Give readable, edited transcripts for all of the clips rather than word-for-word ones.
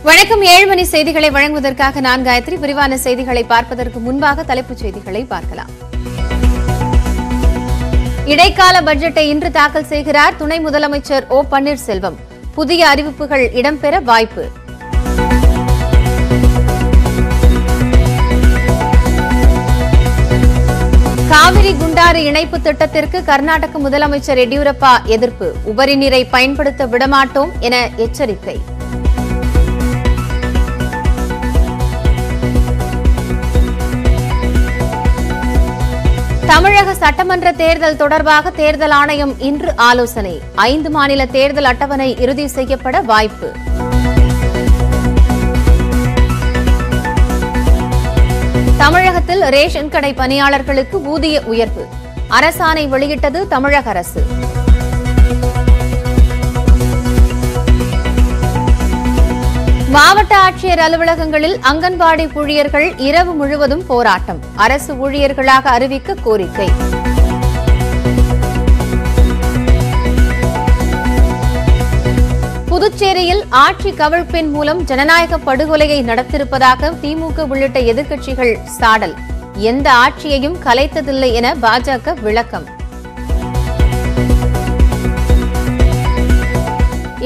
வணக்கம். 7 மணி செய்திகளை வழங்குவதற்காக நான் காயத்ரி. விரிவான செய்திகளை பார்ப்பதற்கு முன்பாக தலைப்புச் செய்திகளை பார்க்கலாம். இடைக்கால பட்ஜெட்டை இன்று தாக்கல் செய்கிறார் துணை முதலமைச்சர் ஓ பன்னீர்செல்வம். புதிய அறிவிப்புகள் இடம்பெற வாய்ப்பு. காவிரி குண்டாறு இணைப்பு திட்டத்திற்கு கர்நாடக முதலமைச்சர் எடியூரப்பா எதிர்ப்பு. உபரி நீரை பயன்படுத்த விடமாட்டோம் என எச்சரிக்கை. தமிழக சட்டமன்ற தேர்தல் தொடர்பாக தேர்தல் ஆணையம் இன்று ஆலோசனை. 5 மாநில தேர்தல் அட்டவணை இறுதி செய்யப்பட வாய்ப்பு. தமிழகத்தில் ரேஷன் கடை பணியாளர்களுக்கு ஊதிய உயர்வு. அரசாணை வெளியிட்டது தமிழக அரசு. மாவட்ட ஆட்சியர் அலுவலகங்களில் அங்கன்வாடி ஊழியர்கள் இரவு முழுவதும் போராட்டம். அரசு ஊழியர்களாக அறிவிக்க கோரிக்கை. புதுச்சேரியில் ஆட்சி கவிழ்ப்பின் மூலம் ஜனநாயக படுகொலையை நடத்தியிருப்பதாக திமுக உள்ளிட்ட எதிர்க்கட்சிகள் சாடல். எந்த ஆட்சியையும் கலைத்ததில்லை என பாஜக விளக்கம்.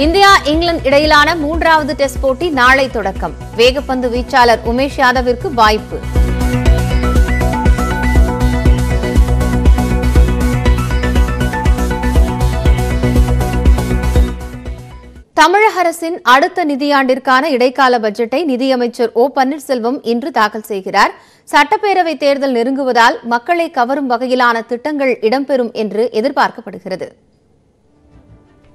இந்தியா இங்கிலாந்து இடையிலான 3வது டெஸ்ட் போட்டி நாளை தொடக்கம். வேகப்பந்து வீச்சாளர் உமேஷ் யாதவிற்கு வாய்ப்பு. தமிழக அரசின் அடுத்த நிதியாண்டிற்கான இடைக்கால பட்ஜெட்டை நிதியமைச்சர் ஓ பன்னீர்செல்வம் இன்று தாக்கல் செய்கிறார். சட்டப்பேரவைத் தேர்தல் நெருங்குவதால் மக்களை கவரும் வகையிலான திட்டங்கள் இடம்பெறும் என்று எதிர்பார்க்கப்படுகிறது.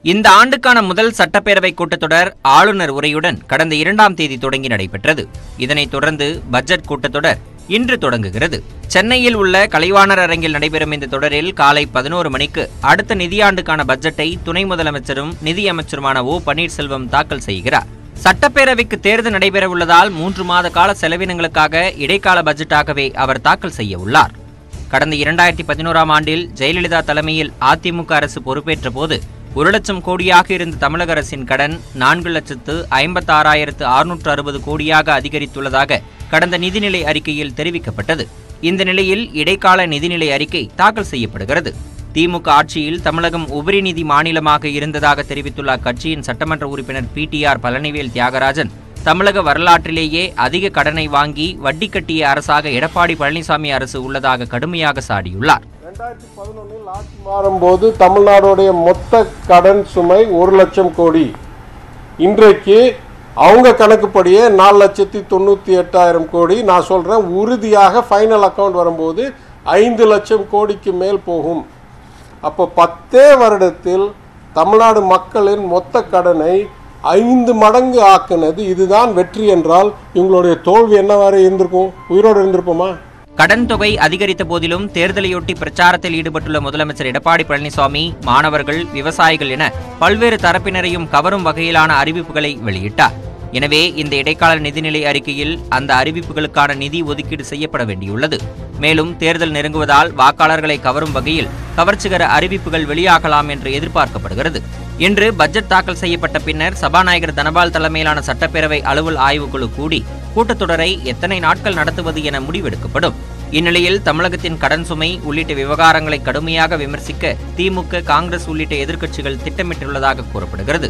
இந்த ஆண்டுக்கான முதல் சட்டப்பேரவை கூட்டத்தொடர் ஆளுநர் உரையுடன் கடந்த 2ஆம் தேதி தொடங்கி நடைபெற்றது. இதனைத் தொடர்ந்து பட்ஜெட் கூட்டத்தொடர் இன்று தொடங்குகிறது. சென்னையில் உள்ள கலைவாணர் அரங்கில் நடைபெறும் இந்த தொடரில் காலை 11 மணிக்கு அடுத்த நிதியாண்டுக்கான பட்ஜெட்டை துணை முதலமைச்சரும் நிதியமைச்சருமான ஓ பன்னீர்செல்வம் தாக்கல் செய்கிறார். சட்டப்பேரவைக்கு தேர்தல் நடைபெறவுள்ளதால் 3 மாத கால செலவினங்களுக்காக இடைக்கால பட்ஜெட்டாகவே அவர் தாக்கல் செய்ய உள்ளார். கடந்த 2011ஆம் ஆண்டில் ஜெயலலிதா தலைமையில் அதிமுக அரசு பொறுப்பேற்ற போது 1 லட்சம் கோடியாக இருந்த தமிழக அரசின் கடன் 4,56,660 கோடியாக அதிகரித்துள்ளதாக கடந்த நிதிநிலை அறிக்கையில் தெரிவிக்கப்பட்டது. இந்த நிலையில் இடைக்கால நிதிநிலை அறிக்கை தாக்கல் செய்யப்படுகிறது. திமுக ஆட்சியில் தமிழகம் உபரி நிதி மாநிலமாக இருந்ததாக தெரிவித்துள்ள அக்கட்சியின் சட்டமன்ற உறுப்பினர் PTR பழனிவேல் தியாகராஜன், தமிழக வரலாற்றிலேயே அதிக கடனை வாங்கி வட்டி கட்டிய அரசாக எடப்பாடி பழனிசாமி அரசு உள்ளதாக கடுமையாக சாடியுள்ளார். 2011 ஆட்சி மாறும்போது தமிழ்நாடுடைய மொத்த கடன் சுமை 1 லட்சம் கோடி. இன்றைக்கு அவங்க கணக்குப்படியே 4,98,000 கோடி. நான் சொல்றேன், உறுதியாக ஃபைனல் அக்கவுண்ட் வரும்போது 5 லட்சம் கோடிக்கு மேல் போகும். அப்போ 10 வருடத்தில் தமிழ்நாடு மக்களின் மொத்த கடனை 5 மடங்கு ஆக்குனது. இதுதான் வெற்றி என்றால் இவங்களுடைய தோல்வி என்னவாறு இருந்திருக்கும்? உயிரோடு இருந்திருப்போமா? கடன் தொகை அதிகரித்த போதிலும் தேர்தலையொட்டி பிரச்சாரத்தில் ஈடுபட்டுள்ள முதலமைச்சர் எடப்பாடி பழனிசாமி மாணவர்கள், விவசாயிகள் என பல்வேறு தரப்பினரையும் கவரும் வகையிலான அறிவிப்புகளை வெளியிட்டார். எனவே இந்த இடைக்கால நிதிநிலை அறிக்கையில் அந்த அறிவிப்புகளுக்கான நிதி ஒதுக்கீடு செய்யப்பட வேண்டியுள்ளது. மேலும் தேர்தல் நெருங்குவதால் வாக்காளர்களை கவரும் வகையில் கவர்ச்சிகர அறிவிப்புகள் வெளியாகலாம் என்று எதிர்பார்க்கப்படுகிறது. இன்று பட்ஜெட் தாக்கல் செய்யப்பட்ட பின்னர் சபாநாயகர் தனபால் தலைமையிலான சட்டப்பேரவை அலுவல் ஆய்வுக்குழு கூடி கூட்டத்தொடரை எத்தனை நாட்கள் நடத்துவது என முடிவெடுக்கப்படும். இந்நிலையில் தமிழகத்தின் கடன் சுமை உள்ளிட்ட விவகாரங்களை கடுமையாக விமர்சிக்க திமுக, காங்கிரஸ் உள்ளிட்ட எதிர்க்கட்சிகள் திட்டமிட்டுள்ளதாக கூறப்படுகிறது.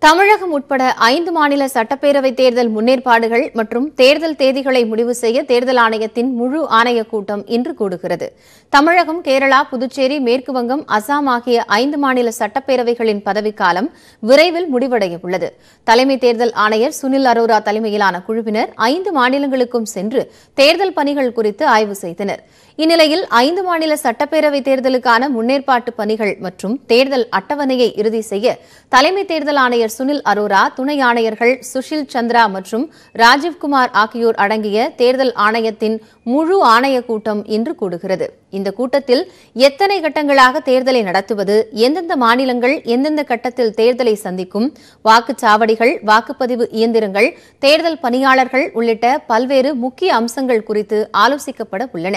தமிழகம் உட்பட 5 மாநில சட்டப்பேரவை தேர்தல் முன்னேற்பாடுகள் மற்றும் தேர்தல் தேதிகளை முடிவு செய்ய தேர்தல் ஆணையத்தின் முழு ஆணையக் கூட்டம் இன்று கூடுகிறது. தமிழகம், கேரளா, புதுச்சேரி, மேற்குவங்கம், அசாம் ஆகிய 5 மாநில சட்டப்பேரவைகளின் பதவிக்காலம் விரைவில் முடிவடைய உள்ளது. தலைமை தேர்தல் ஆணையர் சுனில் அரோரா தலைமையிலான குழுவினர் 5 மாநிலங்களுக்கும் சென்று தேர்தல் பணிகள் குறித்து ஆய்வு செய்தனர். இந்நிலையில் 5 மாநில சட்டப்பேரவை தேர்தலுக்கான முன்னேற்பாட்டு பணிகள் மற்றும் தேர்தல் அட்டவணையை இறுதி செய்ய தலைமை தேர்தல் ஆணையர் சுனில் அரோரா, துணை ஆணையர்கள் சுஷில் சந்திரா மற்றும் ராஜீவ்குமார் ஆகியோர் அடங்கிய தேர்தல் ஆணையத்தின் முழு ஆணையக் கூட்டம் இன்று கூடுகிறது. இந்த கூட்டத்தில் எத்தனை கட்டங்களாக தேர்தலை நடத்துவது, எந்தெந்த மாநிலங்கள் எந்தெந்த கட்டத்தில் தேர்தலை சந்திக்கும், வாக்குச்சாவடிகள், வாக்குப்பதிவு இயந்திரங்கள், தேர்தல் பணியாளர்கள் உள்ளிட்ட பல்வேறு முக்கிய அம்சங்கள் குறித்து ஆலோசிக்கப்பட உள்ளன.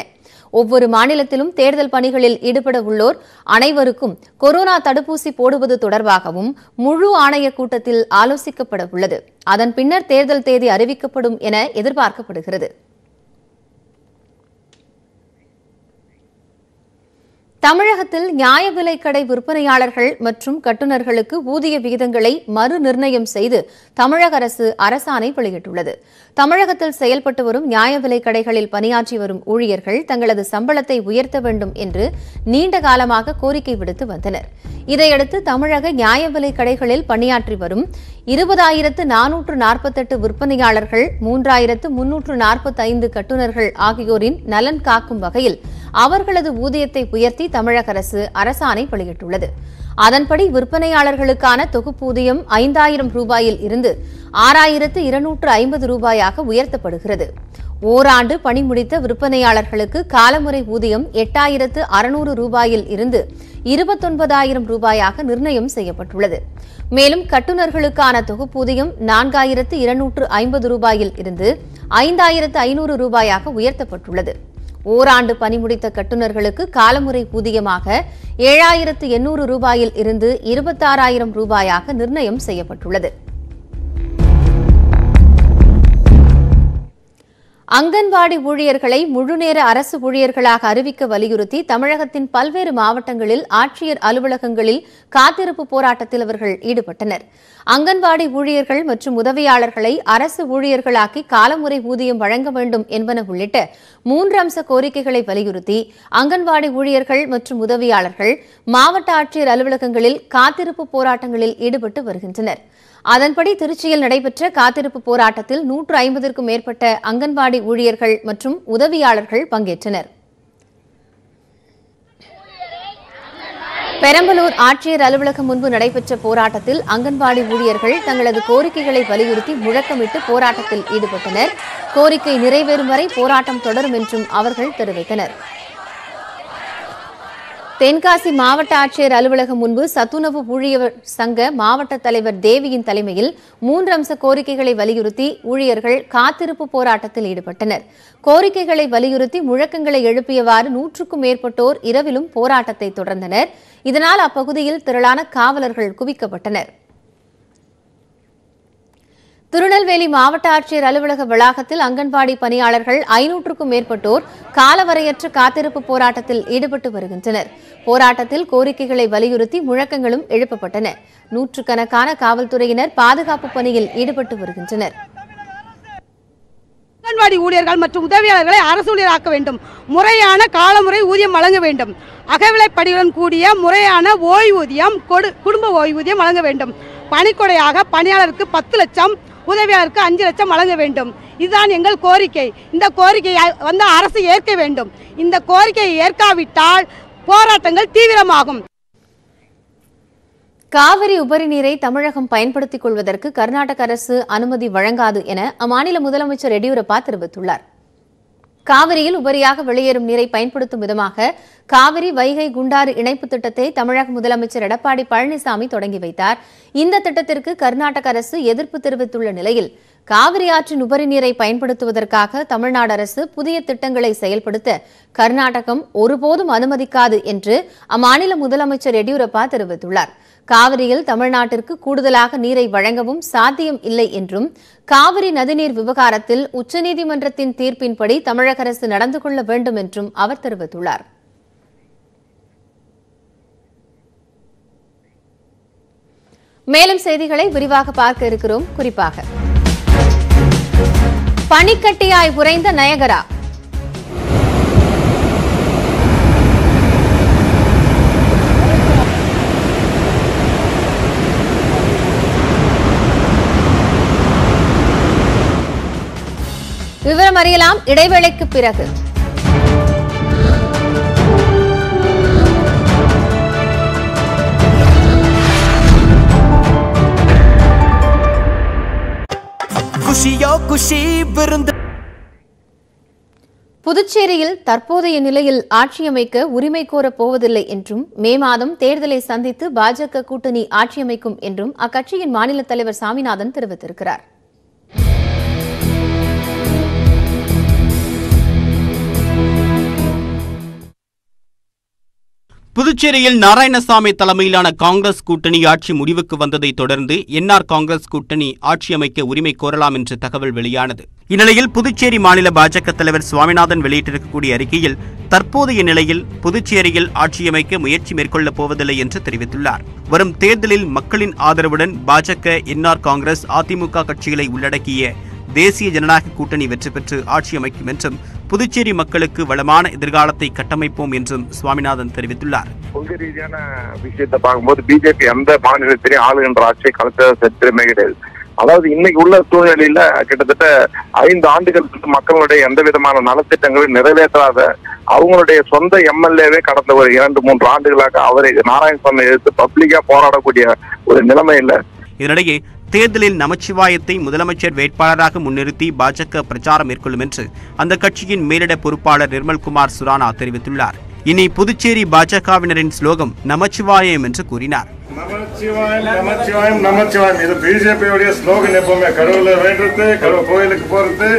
ஒவ்வொரு மாநிலத்திலும் தேர்தல் பணிகளில் ஈடுபட உள்ளோர் அனைவருக்கும் கொரோனா தடுப்பூசி போடுவது தொடர்பாகவும் முழு ஆணைய கூட்டத்தில் ஆலோசிக்கப்பட உள்ளது. அதன் பின்னர் தேர்தல் தேதி அறிவிக்கப்படும் என எதிர்பார்க்கப்படுகிறது. தமிழகத்தில் நியாய விலைக்கடை விற்பனையாளர்கள் மற்றும் கட்டுநர்களுக்கு ஊதிய விகிதங்களை மறு நிர்ணயம் செய்து தமிழக அரசு அரசாணை வெளியிட்டுள்ளது. தமிழகத்தில் செயல்பட்டு வரும் நியாய விலைக்கடைகளில் பணியாற்றி வரும் ஊழியர்கள் தங்களது சம்பளத்தை உயர்த்த வேண்டும் என்று நீண்ட காலமாக கோரிக்கை விடுத்து வந்தனர். இதையடுத்து தமிழக நியாய விலைக்கடைகளில் பணியாற்றி வரும் 20,448 விற்பனையாளர்கள், 3,345 கட்டுநர்கள் ஆகியோரின் நலன் காக்கும் வகையில் அவர்களது ஊதியத்தை உயர்த்தி தமிழக அரசு அரசாணை வெளியிட்டுள்ளது. அதன்படி விற்பனையாளர்களுக்கான தொகுப்பூதியம் 5,000 ரூபாயில் இருந்து 6,250 ரூபாயாக உயர்த்தப்படுகிறது. ஓராண்டு பணி முடித்த விற்பனையாளர்களுக்கு காலமுறை ஊதியம் 8,600 ரூபாயில் இருந்து 29,000 ரூபாயாக நிர்ணயம் செய்யப்பட்டுள்ளது. மேலும் கட்டுநர்களுக்கான தொகுப்பூதியம் 4,250 ரூபாயில் இருந்து 5,500 ரூபாயாக உயர்த்தப்பட்டுள்ளது. ஓராண்டு பணி முடித்த கட்டுநர்களுக்கு காலமுறை ஊதியமாக 7,800 ரூபாயில் இருந்து 26,000 ரூபாயாக நிர்ணயம் செய்யப்பட்டுள்ளது. அங்கன்வாடி ஊழியர்களை முழுநேர அரசு ஊழியர்களாக அறிவிக்க வலியுறுத்தி தமிழகத்தின் பல்வேறு மாவட்டங்களில் ஆட்சியர் அலுவலகங்களில் காத்திருப்பு போராட்டத்தில் அவர்கள் ஈடுபட்டனர். அங்கன்வாடி ஊழியர்கள் மற்றும் உதவியாளர்களை அரசு ஊழியர்களாக்கி காலமுறை ஊதியம் வழங்க வேண்டும் என்பன உள்ளிட்ட 3 அம்ச கோரிக்கைகளை வலியுறுத்தி அங்கன்வாடி ஊழியர்கள் மற்றும் உதவியாளர்கள் மாவட்ட ஆட்சியர் அலுவலகங்களில் காத்திருப்பு போராட்டங்களில் ஈடுபட்டு வருகின்றனர். அதன்படி திருச்சியில் நடைபெற்ற காத்திருப்பு போராட்டத்தில் 150க்கும் மேற்பட்ட அங்கன்வாடி ஊழியர்கள் மற்றும் உதவியாளர்கள் பங்கேற்றனர். பெரம்பலூர் ஆட்சியர் அலுவலகம் முன்பு நடைபெற்ற போராட்டத்தில் அங்கன்வாடி ஊழியர்கள் தங்களது கோரிக்கைகளை வலியுறுத்தி முழக்கமிட்டு போராட்டத்தில் ஈடுபட்டனர். கோரிக்கை நிறைவேறும் வரை போராட்டம் தொடரும் என்றும் அவர்கள் தெரிவித்தனர். தென்காசி மாவட்ட ஆட்சியர் அலுவலகம் முன்பு சத்துணவு ஊழியர் சங்க மாவட்ட தலைவர் தேவியின் தலைமையில் 3 அம்ச கோரிக்கைகளை வலியுறுத்தி ஊழியர்கள் காத்திருப்பு போராட்டத்தில் ஈடுபட்டனர். கோரிக்கைகளை வலியுறுத்தி முழக்கங்களை எழுப்பியவாறு 100க்கும் மேற்பட்டோர் இரவிலும் போராட்டத்தை தொடர்ந்தனர். இதனால் அப்பகுதியில் திரளான காவலர்கள் குவிக்கப்பட்டனர். திருநெல்வேலி மாவட்ட ஆட்சியர் அலுவலக வளாகத்தில் அங்கன்வாடி பணியாளர்கள் 500க்கும் மேற்பட்டோர் காலவரையற்ற காத்திருப்பு போராட்டத்தில் ஈடுபட்டு வருகின்றனர். போராட்டத்தில் கோரிக்கைகளை வலியுறுத்தி முழக்கங்களும் எழுப்பப்பட்டன. 100கணக்கான காவல்துறையினர் பாதுகாப்பு பணியில் ஈடுபட்டு வருகின்றனர். அங்கன்வாடி ஊழியர்கள் மற்றும் உதவியாளர்களை அரசு ஊழியராக்க வேண்டும். முறையான காலமுறை ஊதியம் வழங்க வேண்டும். அகவிலைப்படியுடன் கூடிய முறையான ஓய்வூதியம், குடும்ப ஓய்வூதியம் வழங்க வேண்டும். பணிக்கொடையாக பணியாளருக்கு 10 லட்சம், உதவியாளருக்கு 5 லட்சம் வழங்க வேண்டும். இதுதான் எங்கள் கோரிக்கை. இந்த கோரிக்கையை அரசு ஏற்க வேண்டும். இந்த கோரிக்கையை ஏற்காவிட்டால் போராட்டங்கள் தீவிரமாகும். காவிரி உபரி நீரை தமிழகம் பயன்படுத்திக் கொள்வதற்கு கர்நாடக அரசு அனுமதி வழங்காது என அம்மாநில முதலமைச்சர் எடியூரப்பா தெரிவித்துள்ளார். காவிரியில் உபரியாக வெளியேறும் நீரை பயன்படுத்தும் விதமாக காவிரி வைகை குண்டாறு இணைப்பு திட்டத்தை தமிழக முதலமைச்சர் எடப்பாடி பழனிசாமி தொடங்கி வைத்தார். இந்த திட்டத்திற்கு கர்நாடக அரசு எதிர்ப்பு தெரிவித்துள்ள நிலையில் காவிரி ஆற்றின் உபரி நீரை பயன்படுத்துவதற்காக தமிழ்நாடு அரசு புதிய திட்டங்களை செயல்படுத்த கர்நாடகம் ஒருபோதும் அனுமதிக்காது என்று அம்மாநில முதலமைச்சர் எடியூரப்பா தெரிவித்துள்ளார். காவிரியில் தமிழ்நாட்டிற்கு கூடுதலாக நீரை வழங்கவும் சாத்தியம் இல்லை என்றும் காவிரி நதிநீர் விவகாரத்தில் உச்சநீதிமன்றத்தின் தீர்ப்பின்படி தமிழக அரசு நடந்து கொள்ள வேண்டும் என்றும் அவர் தெரிவித்துள்ளார். மேலும் செய்திகளை விரிவாக பார்க்க இருக்கிறோம். குறிப்பாக பனிக்கட்டியாய் உறைந்த நயகரா, விவரம் அறியலாம் இடைவேளைக்கு பிறகு. खुशियों खुशी बिरंद புதுச்சேரியில் தற்போதைய நிலையில் ஆட்சியமைக்க உரிமை கோரப் போவதில்லை என்றும் மே மாதம் தேர்தலை சந்தித்து பாஜக கூட்டணி ஆட்சியமைக்கும் என்றும் அக்கட்சியின் மாநில தலைவர் சாமிநாதன் தெரிவித்திருக்கிறார். புதுச்சேரியில் நாராயணசாமி தலைமையிலான காங்கிரஸ் கூட்டணி ஆட்சி முடிவுக்கு வந்ததை தொடர்ந்து என்ஆர் காங்கிரஸ் கூட்டணி ஆட்சி அமைக்க உரிமை கோரலாம் என்ற தகவல் வெளியானது. இந்நிலையில் புதுச்சேரி மாநில பாஜக தலைவர் சுவாமிநாதன் வெளியிட்டிருக்கக்கூடிய அறிக்கையில் தற்போதைய நிலையில் புதுச்சேரியில் ஆட்சியமைக்க முயற்சி மேற்கொள்ளப் போவதில்லை என்று தெரிவித்துள்ளார். வரும் தேர்தலில் மக்களின் ஆதரவுடன் பாஜக, என்ஆர் காங்கிரஸ், அதிமுக கட்சிகளை உள்ளடக்கிய தேசிய ஜனநாயக கூட்டணி வெற்றி பெற்று ஆட்சி அமைக்கும் என்றும் புதுச்சேரி மக்களுக்கு வளமான எதிர்காலத்தை கட்டமைப்போம் என்றும் சுவாமிநாதன் தெரிவித்துள்ளார். கொள்கை ரீதியான விஷயத்தை பார்க்கும்போது பிஜேபி எந்த மாநிலத்திலையும் ஆளுகின்ற ஆட்சியை கலத்த திறமை கிடையாது. அதாவது இன்னைக்கு உள்ள சூழ்நிலையில கிட்டத்தட்ட 5 ஆண்டுகளுக்கு மக்களுடைய எந்த விதமான நலத்திட்டங்களும் நிறைவேற்றாத அவங்களுடைய சொந்த எம்எல்ஏவே கடந்த ஒரு 2-3 ஆண்டுகளாக அவரை நாராயணசாமி எதிர்த்து பப்ளிக்கா போராடக்கூடிய ஒரு நிலைமை இல்லை. இதனிடையே தேர்தலில் நமச்சிவாயத்தை முதலமைச்சர் வேட்பாளராக முன்னிறுத்தி பாஜக பிரச்சாரம் மேற்கொள்ளும் என்று அந்த கட்சியின் மேலிட பொறுப்பாளர் நிர்மல்குமார் சுரானா தெரிவித்துள்ளார். இனி புதுச்சேரி பாஜகவினரின் ஸ்லோகம் நமச்சிவாயம் என்று கூறினார். நமச்சிவாயம் நமச்சிவாயம் நமச்சிவாயம், இது பிஜேபியோடைய ஸ்லோகன். எப்பவுமே கடவுளை வேண்டுறது, கடவுள் கோயிலுக்கு போறது,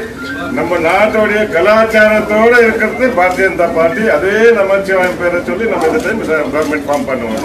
நம்ம நாட்டோடைய கலாச்சாரத்தோட இருக்கிறது பாரதிய ஜனதா பார்ட்டி. அதே நமச்சிவாயம் பேரை சொல்லி நம்ம இந்த டைம் கவர்மெண்ட் ஃபார்ம் பண்ணுவோம்.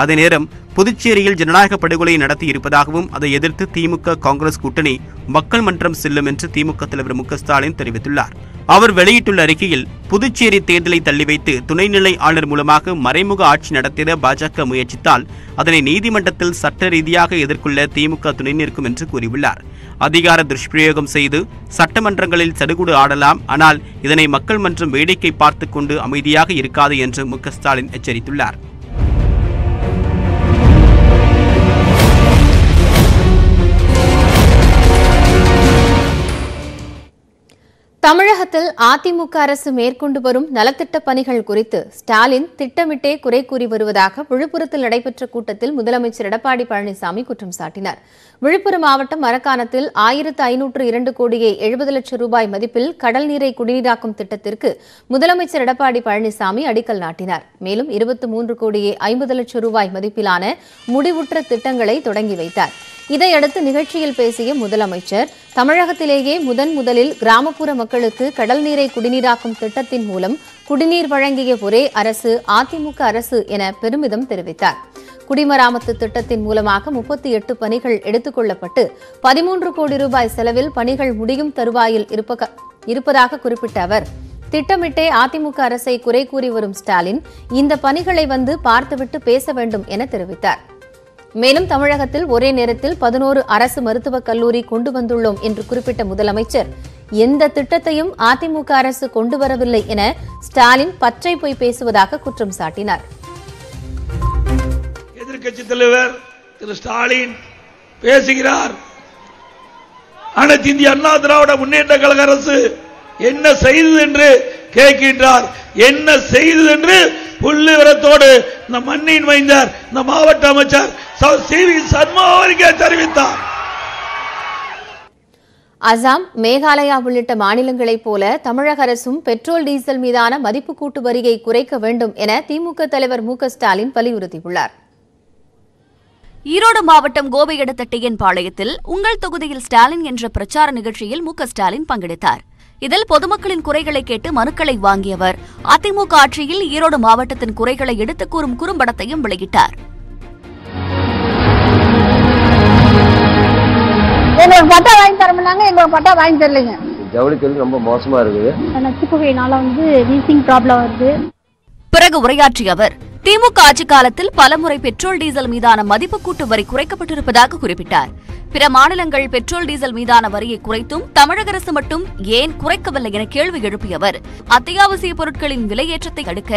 அதே நேரம் புதுச்சேரியில் ஜனநாயக படுகொலையை நடத்தி இருப்பதாகவும் அதை எதிர்த்து திமுக காங்கிரஸ் கூட்டணி மக்கள் மன்றம் செல்லும் என்று திமுக தலைவர் மு.க. ஸ்டாலின் தெரிவித்துள்ளார். அவர் வெளியிட்டுள்ள அறிக்கையில் புதுச்சேரி தேர்தலை தள்ளி வைத்து துணைநிலை ஆளுநர் மூலமாக மறைமுக ஆட்சி நடத்திட பாஜக முயற்சித்தால் அதனை நீதிமன்றத்தில் சட்ட ரீதியாக எதிர்கொள்ள திமுக துணை நிற்கும் என்று கூறியுள்ளார். அதிகார துஷ்பிரயோகம் செய்து சட்டமன்றங்களில் சடுகுடு ஆடலாம், ஆனால் இதனை மக்கள் மன்றம் வேடிக்கை பார்த்துக் கொண்டு அமைதியாக இருக்காது என்று மு.க. ஸ்டாலின் எச்சரித்துள்ளார். தமிழகத்தில் அதிமுக அரசு மேற்கொண்டு வரும் நலத்திட்ட பணிகள் குறித்து ஸ்டாலின் திட்டமிட்டே குறை கூறி வருவதாக விழுப்புரத்தில் நடைபெற்ற கூட்டத்தில் முதலமைச்சர் எடப்பாடி பழனிசாமி குற்றம் சாட்டினார். விழுப்புரம் மாவட்டம் மரக்காணத்தில் 1502 கோடியே 70 லட்சம் ரூபாய் மதிப்பில் கடல் நீரை குடிநீராக்கும் திட்டத்திற்கு முதலமைச்சர் எடப்பாடி பழனிசாமி அடிக்கல் நாட்டினார். மேலும் 23 கோடியே 50 லட்சம் ரூபாய் மதிப்பிலான முடிவுற்ற திட்டங்களை தொடங்கி வைத்தார். இதையடுத்து நிகழ்ச்சியில் பேசிய முதலமைச்சர் தமிழகத்திலேயே முதலில் கிராமப்புற மக்களுக்கு கடல் நீரை குடிநீராக்கும் திட்டத்தின் மூலம் குடிநீர் வழங்கிய ஒரே அரசு அதிமுக அரசு என பெருமிதம் தெரிவித்தார். குடிமராமத்து திட்டத்தின் மூலமாக 38 பணிகள் எடுத்துக் கொள்ளப்பட்டு 13 கோடி ரூபாய் செலவில் பணிகள் முடியும் தருவாயில் இருப்பதாக குறிப்பிட்ட அவர் திட்டமிட்டே அதிமுக அரசை குறை கூறி வரும் ஸ்டாலின் இந்த பணிகளை வந்து பார்த்துவிட்டு பேச வேண்டும் என தெரிவித்தார். மேலும் தமிழகத்தில் ஒரே நேரத்தில் 11 அரசு மருத்துவக் கல்லூரி கொண்டு வந்துள்ளோம் என்று குறிப்பிட்ட முதலமைச்சர் எந்த திட்டத்தையும் அதிமுக அரசு கொண்டு வரவில்லை என ஸ்டாலின் பச்சை பொய் பேசுவதாக குற்றம் சாட்டினார். எதிர்க்கட்சித் தலைவர் திரு ஸ்டாலின் பேசுகிறார். அனைத்து இந்திய அண்ணா திராவிட முன்னேற்ற கழக அரசு என்ன செய்தது என்று கேட்கின்றார். என்ன செய்தது என்று புள்ளி விவரத்தோடு இந்த மண்ணின் மைந்தர் இந்த மாவட்ட அமைச்சர் சி.வி. சர்மா அவருக்கு தெரிவித்தார். அசாம், மேகாலயா உள்ளிட்ட மாநிலங்களைப் போல தமிழக அரசும் பெட்ரோல் டீசல் மீதான மதிப்பு கூட்டு வரியை குறைக்க வேண்டும் என திமுக தலைவர் மு.க. ஸ்டாலின் வலியுறுத்தியுள்ளார். ஈரோடு மாவட்டம் கோபையடத்தட்டியன் பாளையத்தில் உங்கள் தொகுதியில் ஸ்டாலின் என்ற பிரச்சார நிகழ்ச்சியில் மு.க. ஸ்டாலின் பங்கெடுத்தார். இதில் பொதுமக்களின் குறைகளை கேட்டு மனுக்களை வாங்கியவர் அதிமுக ஆட்சியில் ஈரோடு மாவட்டத்தின் குறைகளை எடுத்துக் கூறும் குறும்படத்தையும் வெளியிட்டார். எங்களுக்கு பட்டா வாங்கி தரமுன்னாங்க, எங்களுக்கு பட்டா வாங்கி தரலைங்க. ஜவுளி தொழில் ரொம்ப மோசமா இருக்குது. நச்சுப்புகையினால வீசிங் ப்ராப்ளம் வருது. பிறகு உரையாற்றிய அவர் திமுக ஆட்சி காலத்தில் பலமுறை பெட்ரோல் டீசல் மீதான மதிப்பு கூட்டு வரி குறைக்கப்பட்டிருப்பதாக குறிப்பிட்டார். பிற மாநிலங்கள் பெட்ரோல் டீசல் மீதான வரியை குறைத்தும் தமிழக அரசு மட்டும் ஏன் குறைக்கவில்லை என கேள்வி எழுப்பிய அவர் அத்தியாவசிய பொருட்களின் விலையேற்றத்தை தடுக்க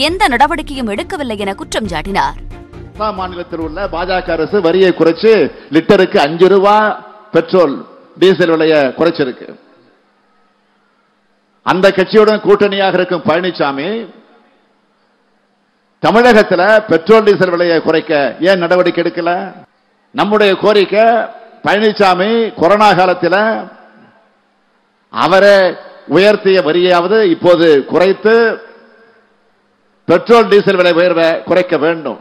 எந்த நடவடிக்கையும் எடுக்கவில்லை என குற்றம் சாட்டினார். மாநிலத்தில் உள்ள பாஜக அரசு வரியை குறைச்சு லிட்டருக்கு 5 ரூபாய் பெட்ரோல் டீசல் விலையை குறைச்சிருக்கு. அந்த கட்சியுடன் கூட்டணியாக இருக்கும் பழனிசாமி தமிழகத்தில் பெட்ரோல் டீசல் விலையை குறைக்க ஏன் நடவடிக்கை எடுக்கல? நம்முடைய கோரிக்கை, பழனிசாமி கொரோனா காலத்தில் அவரை உயர்த்திய வரியாவது இப்போது குறைத்து பெட்ரோல் டீசல் விலை உயர்வை குறைக்க வேண்டும்.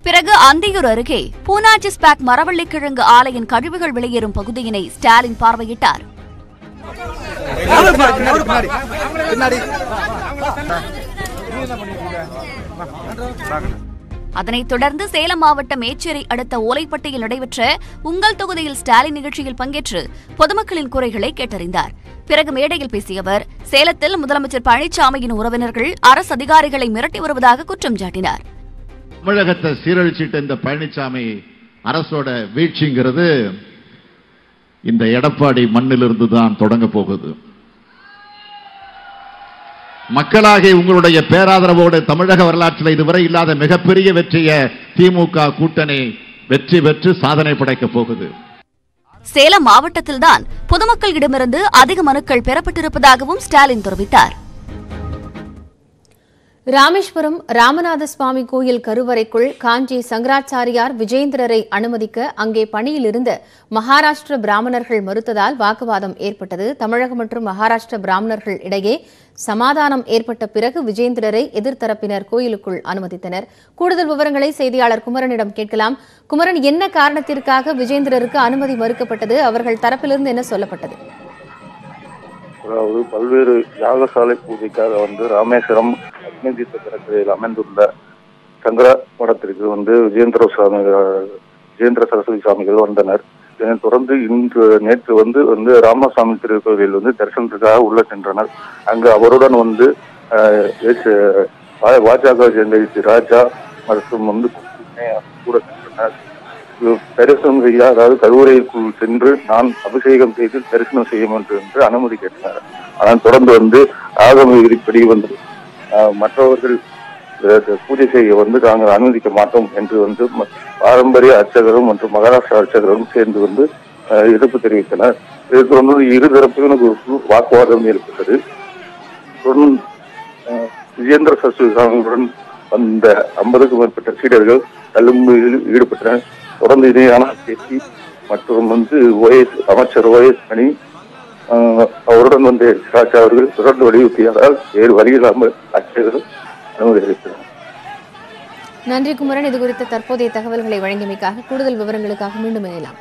பிறகு அந்தியூர் அருகே பூனாச்சி ஸ்பாக் மரவள்ளிக்கிழங்கு ஆலையின் கழிவுகள் வெளியேறும் பகுதியினை ஸ்டாலின் பார்வையிட்டார். அதனைத் தொடர்ந்து சேலம் மாவட்டம் மேச்சேரி அடுத்த ஓலைப்பட்டியில் நடைபெற்ற உங்கள் தொகுதியில் ஸ்டாலின் நிகழ்ச்சியில் பங்கேற்று பொதுமக்களின் குறைகளை கேட்டறிந்தார். பிறகு மேடையில் பேசிய அவர் சேலத்தில் முதலமைச்சர் பழனிசாமியின் உறவினர்கள் அரசு அதிகாரிகளை மிரட்டி வருவதாக குற்றம் சாட்டினார். தமிழகத்தை சீரழிச்சிட்ட இந்த பழனிசாமி அரசோட வீழ்ச்சிங்கிறது இந்த எடப்பாடி மண்ணிலிருந்து தான் தொடங்க போகுது. மக்களாகிய உங்களுடைய பேராதரவோடு தமிழக வரலாற்றில் இதுவரை இல்லாத மிகப்பெரிய வெற்றியை திமுக கூட்டணி வெற்றி பெற்று சாதனை படைக்கப் போகுது. சேலம் மாவட்டத்தில்தான் பொதுமக்களிடமிருந்து அதிக மனுக்கள் பெறப்பட்டிருப்பதாகவும் ஸ்டாலின் தெரிவித்தார். ராமேஸ்வரம் ராமநாத சுவாமி கோயில் கருவறைக்குள் காஞ்சி சங்கராச்சாரியார் விஜேந்திரரை அனுமதிக்க அங்கே பணியில் இருந்த மகாராஷ்டிர பிராமணர்கள் மறுத்ததால் வாக்குவாதம் ஏற்பட்டது. தமிழகம் மற்றும் மகாராஷ்டிர பிராமணர்கள் இடையே சமாதானம் ஏற்பட்ட பிறகு விஜேந்திரரை எதிர்த்தரப்பினர் கோயிலுக்குள் அனுமதித்தனர். கூடுதல் விவரங்களை செய்தியாளர் குமரனிடம் கேட்கலாம். குமரன், என்ன காரணத்திற்காக விஜேந்திரருக்கு அனுமதி மறுக்கப்பட்டது? அவர்கள் தரப்பிலிருந்து என்ன சொல்லப்பட்டது? அதாவது பல்வேறு யாகசாலை பூஜைக்காக ராமேஸ்வரம் அக்னிதீர்த்த கடற்கரையில் அமைந்துள்ள சங்கரா மடத்திற்கு விஜேந்திர சரஸ்வதி சுவாமிகள் வந்தனர். இதனைத் தொடர்ந்து நேற்று ராமசாமி திருக்கோவிலில் தரிசனத்துக்காக உள்ள சென்றனர். அங்கு அவருடன் பாஜக சேர்ந்த ராஜா மற்றும் கூட சென்றனர். தரிசனம் செய்ய, அதாவது கருவறைக்குள் சென்று நான் அபிஷேகம் செய்து தரிசனம் செய்ய வேண்டும் என்று அனுமதி கேட்டனர். ஆனால் தொடர்ந்து ஆகம விதிப்படி மற்றவர்கள் பூஜை செய்ய நாங்கள் அனுமதிக்க மாட்டோம் என்று பாரம்பரிய அர்ச்சகரும் மற்றும் மகாராஷ்டிரா அர்ச்சகரும் சேர்ந்து எதிர்ப்பு தெரிவித்தனர். இதை தொடர்ந்து இரு தரப்பிலும் வாக்குவாதம் ஏற்பட்டது. விஜேந்திர சரஸ்வதி சுவாமிகளுடன் வந்த 50க்கும் மேற்பட்ட சீடர்கள் தள்ளுமுடியில் ஈடுபட்டனர். தொடர்ந்து இணையான பேசி மற்றும் அமைச்சர் OS மணி அவருடன் அவர்கள் தொடர்ந்து வலியுறுத்தியதால் வேறு வழி இல்லாமல் அர்ச்சகர்கள் அனுமதி அளித்தனர். நன்றி குமரன். இதுகுறித்த தற்போதைய தகவல்களை வழங்கியமைக்காக. கூடுதல் விவரங்களுக்காக மீண்டும் இணையலாம்.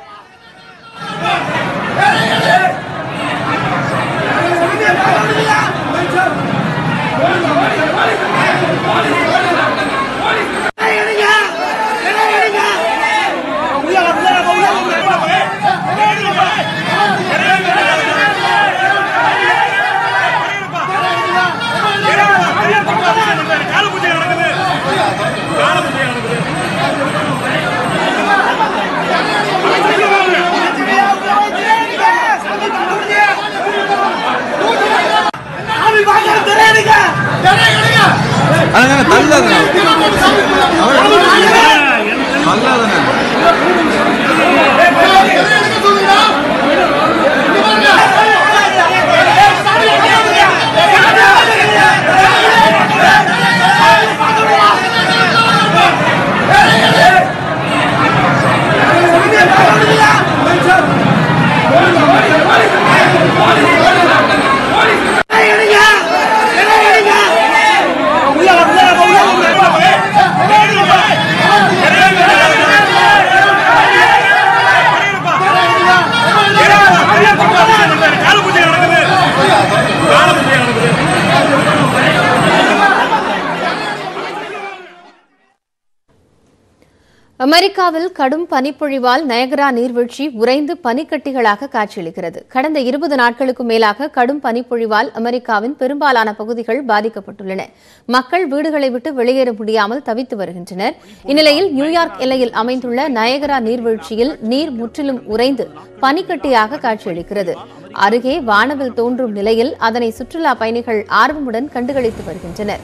அமெரிக்காவில் கடும் பனிப்பொழிவால் நயகரா நீர்வீழ்ச்சி உறைந்து பனிக்கட்டிகளாக காட்சியளிக்கிறது. கடந்த 20 நாட்களுக்கும் மேலாக கடும் பனிப்பொழிவால் அமெரிக்காவின் பெரும்பாலான பகுதிகள் பாதிக்கப்பட்டுள்ளன. மக்கள் வீடுகளை விட்டு வெளியேற முடியாமல் தவித்து வருகின்றனர். இந்நிலையில் நியூயார்க் எல்லையில் அமைந்துள்ள நயகரா நீர்வீழ்ச்சியில் நீர் முற்றிலும் உறைந்து பனிக்கட்டியாக காட்சியளிக்கிறது. அருகே வானவில் தோன்றும் நிலையில் அதனை சுற்றுலா பயணிகள் ஆர்வமுடன் கண்டுகளித்து வருகின்றனர்.